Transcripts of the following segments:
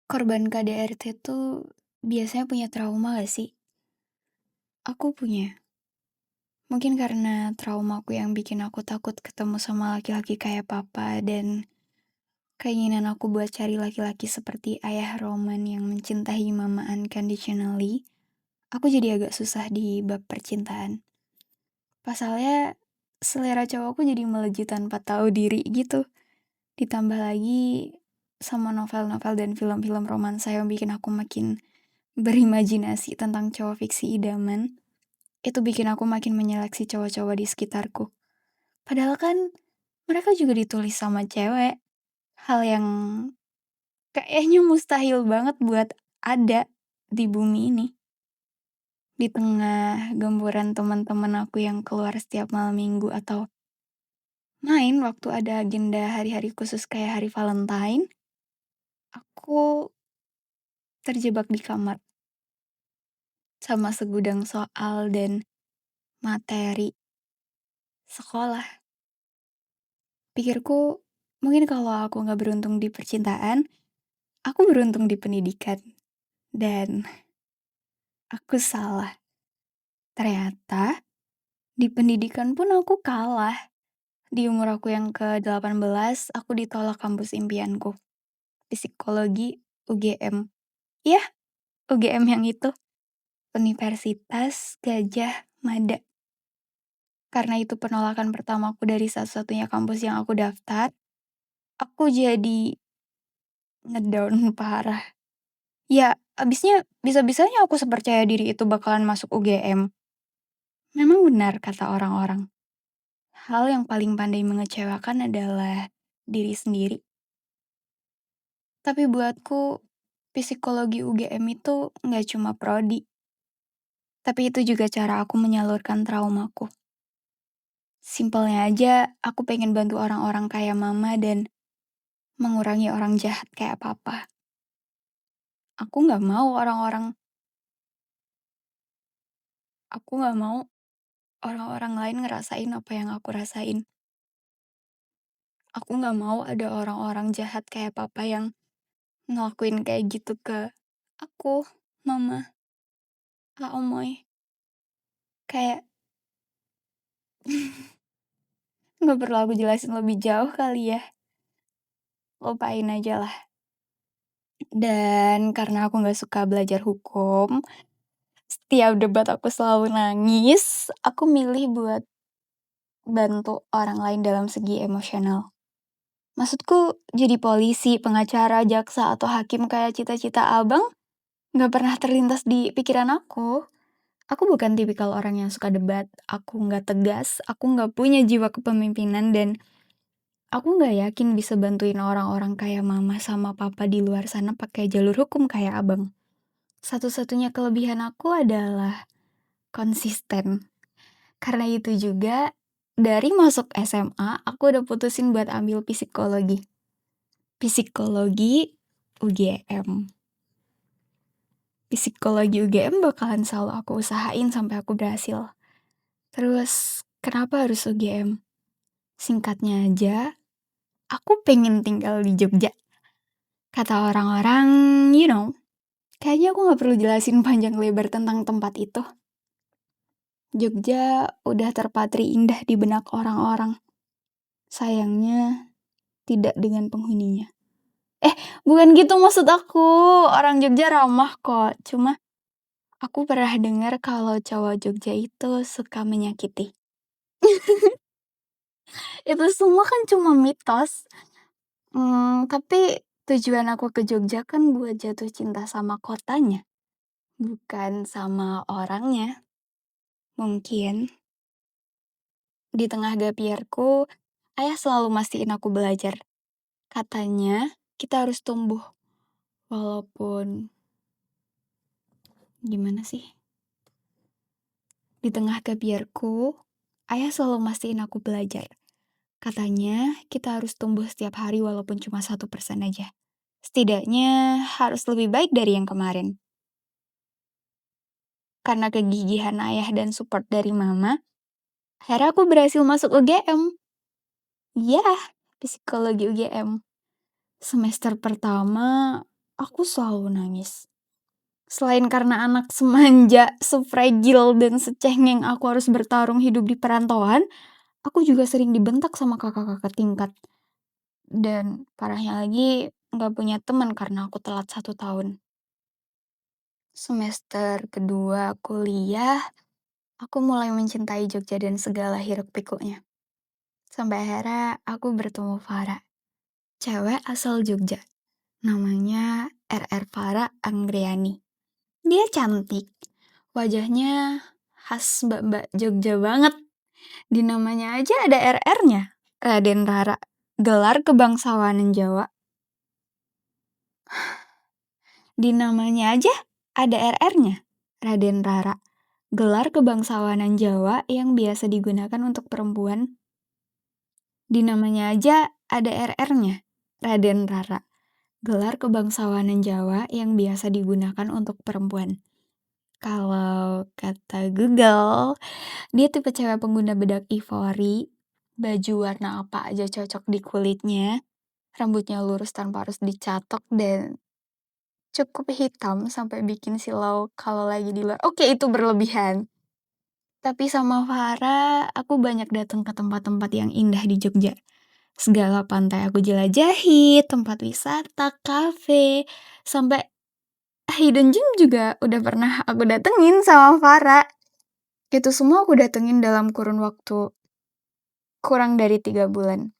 Korban KDRT tuh biasanya punya trauma gak sih? Aku punya. Mungkin karena traumaku yang bikin aku takut ketemu sama laki-laki kayak papa dan keinginan aku buat cari laki-laki seperti ayah Roman yang mencintai mama unconditionally. Aku jadi agak susah di bab percintaan. Pasalnya selera cowokku jadi melejit tanpa tahu diri gitu. Ditambah lagi sama novel-novel dan film-film romansa yang bikin aku makin berimajinasi tentang cowok fiksi idaman. Itu bikin aku makin menyeleksi cowok-cowok di sekitarku. Padahal kan mereka juga ditulis sama cewek. Hal yang kayaknya mustahil banget buat ada di bumi ini. Di tengah gemburan teman-teman aku yang keluar setiap malam minggu atau main waktu ada agenda hari-hari khusus kayak hari Valentine, aku terjebak di kamar sama segudang soal dan materi sekolah. Pikirku, mungkin kalau aku nggak beruntung di percintaan, aku beruntung di pendidikan. Dan aku salah. Ternyata di pendidikan pun aku kalah. Di umur aku yang ke-18, aku ditolak kampus impianku. Psikologi UGM. Iya, UGM yang itu. Universitas Gajah Mada. Karena itu penolakan pertamaku dari satu-satunya kampus yang aku daftar, aku jadi ngedown parah. Ya, abisnya bisa-bisanya aku sepercaya diri itu bakalan masuk UGM. Memang benar kata orang-orang. Hal yang paling pandai mengecewakan adalah diri sendiri. Tapi buatku, psikologi UGM itu nggak cuma prodi. Tapi itu juga cara aku menyalurkan traumaku. Simpelnya aja, aku pengen bantu orang-orang kayak mama dan mengurangi orang jahat kayak papa. Aku nggak mau aku nggak mau orang-orang lain ngerasain apa yang aku rasain. Aku nggak mau ada orang-orang jahat kayak papa yang ngelakuin kayak gitu ke aku, mama, Kak Omoy. Kayak nggak perlu aku jelasin lebih jauh kali ya. Lupain aja lah. Dan karena aku nggak suka belajar hukum, setiap debat aku selalu nangis. Aku milih buat bantu orang lain dalam segi emosional. Maksudku jadi polisi, pengacara, jaksa, atau hakim kayak cita-cita abang nggak pernah terlintas di pikiran aku. Aku bukan tipikal orang yang suka debat, aku nggak tegas, aku nggak punya jiwa kepemimpinan, dan aku nggak yakin bisa bantuin orang-orang kayak mama sama papa di luar sana pakai jalur hukum kayak abang. Satu-satunya kelebihan aku adalah konsisten. Karena itu juga, dari masuk SMA, aku udah putusin buat ambil psikologi. Psikologi UGM. Psikologi UGM bakalan selalu aku usahain sampai aku berhasil. Terus, kenapa harus UGM? Singkatnya aja, aku pengen tinggal di Jogja. Kata orang-orang, kayaknya aku gak perlu jelasin panjang lebar tentang tempat itu. Jogja udah terpatri indah di benak orang-orang. Sayangnya, tidak dengan penghuninya. Bukan gitu maksud aku. Orang Jogja ramah kok. Cuma aku pernah dengar kalau cowok Jogja itu suka menyakiti. Itu semua kan cuma mitos. Tapi tujuan aku ke Jogja kan buat jatuh cinta sama kotanya, bukan sama orangnya. Mungkin di tengah gap year-ku, ayah selalu mastiin aku belajar. Katanya, kita harus tumbuh. Walaupun, gimana sih? Di tengah gap year-ku, ayah selalu mastiin aku belajar. Katanya, kita harus tumbuh setiap hari walaupun cuma 1% aja. Setidaknya harus lebih baik dari yang kemarin. Karena kegigihan ayah dan support dari mama, akhirnya aku berhasil masuk UGM. Ya, psikologi UGM. Semester pertama, aku selalu nangis. Selain karena anak semanja, se-fragile, dan secengeng aku harus bertarung hidup di perantauan, aku juga sering dibentak sama kakak-kakak tingkat. Dan parahnya lagi, nggak punya teman karena aku telat 1 tahun. Semester kedua kuliah, aku mulai mencintai Jogja dan segala hiruk-pikuknya. Sampai akhirnya aku bertemu Farah, cewek asal Jogja. Namanya RR Farah Anggriani. Dia cantik, wajahnya khas mbak-mbak Jogja banget. Di namanya aja ada RR-nya, Raden Rara. Gelar kebangsawanan Jawa. Di namanya aja ada RR-nya, Raden Rara. Gelar kebangsawanan Jawa yang biasa digunakan untuk perempuan. Di namanya aja ada RR-nya, Raden Rara. Gelar kebangsawanan Jawa yang biasa digunakan untuk perempuan. Kalau kata Google, dia tipe cewek pengguna bedak ivory, baju warna apa aja cocok di kulitnya, rambutnya lurus tanpa harus dicatok, dan cukup hitam sampai bikin silau kalau lagi di luar. Oke, itu berlebihan. Tapi sama Farah, aku banyak datang ke tempat-tempat yang indah di Jogja. Segala pantai aku jelajahi, tempat wisata, kafe, sampai hidden gem juga udah pernah aku datengin sama Farah. Itu semua aku datengin dalam kurun waktu kurang dari 3 bulan.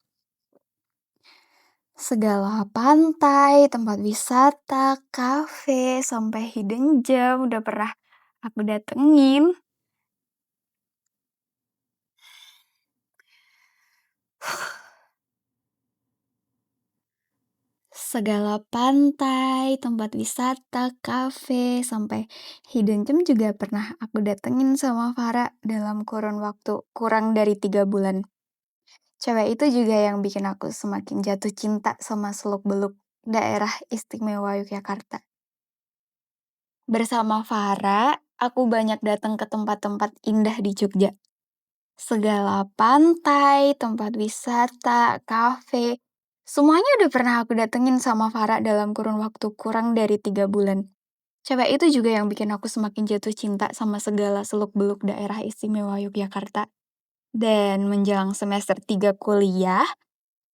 Segala pantai, tempat wisata, kafe, sampai hidden gem udah pernah aku datengin. Segala pantai, tempat wisata, kafe, sampai hidden gem juga pernah aku datengin sama Farah dalam kurun waktu kurang dari 3 bulan. Cewek itu juga yang bikin aku semakin jatuh cinta sama Seluk-Beluk, daerah istimewa Yogyakarta. Bersama Farah, aku banyak datang ke tempat-tempat indah di Jogja. Segala pantai, tempat wisata, kafe, semuanya udah pernah aku datengin sama Farah dalam kurun waktu kurang dari 3 bulan. Cewek itu juga yang bikin aku semakin jatuh cinta sama segala seluk-beluk daerah istimewa Yogyakarta. Dan menjelang semester 3 kuliah,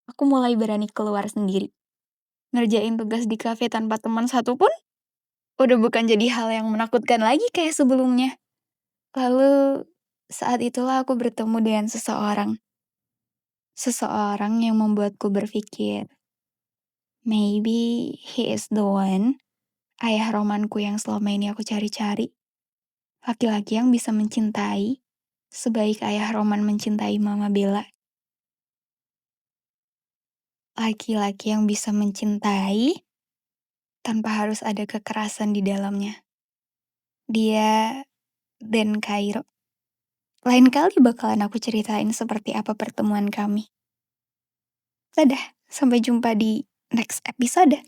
aku mulai berani keluar sendiri. Ngerjain tugas di kafe tanpa teman satupun, udah bukan jadi hal yang menakutkan lagi kayak sebelumnya. Lalu, saat itulah aku bertemu dengan seseorang. Seseorang yang membuatku berpikir, maybe he is the one, ayah romanku yang selama ini aku cari-cari. Laki-laki yang bisa mencintai, sebaik ayah roman mencintai Mama Bella. Laki-laki yang bisa mencintai, tanpa harus ada kekerasan di dalamnya. Dia dan Kairo. Lain kali bakalan aku ceritain seperti apa pertemuan kami. Dadah, sampai jumpa di next episode.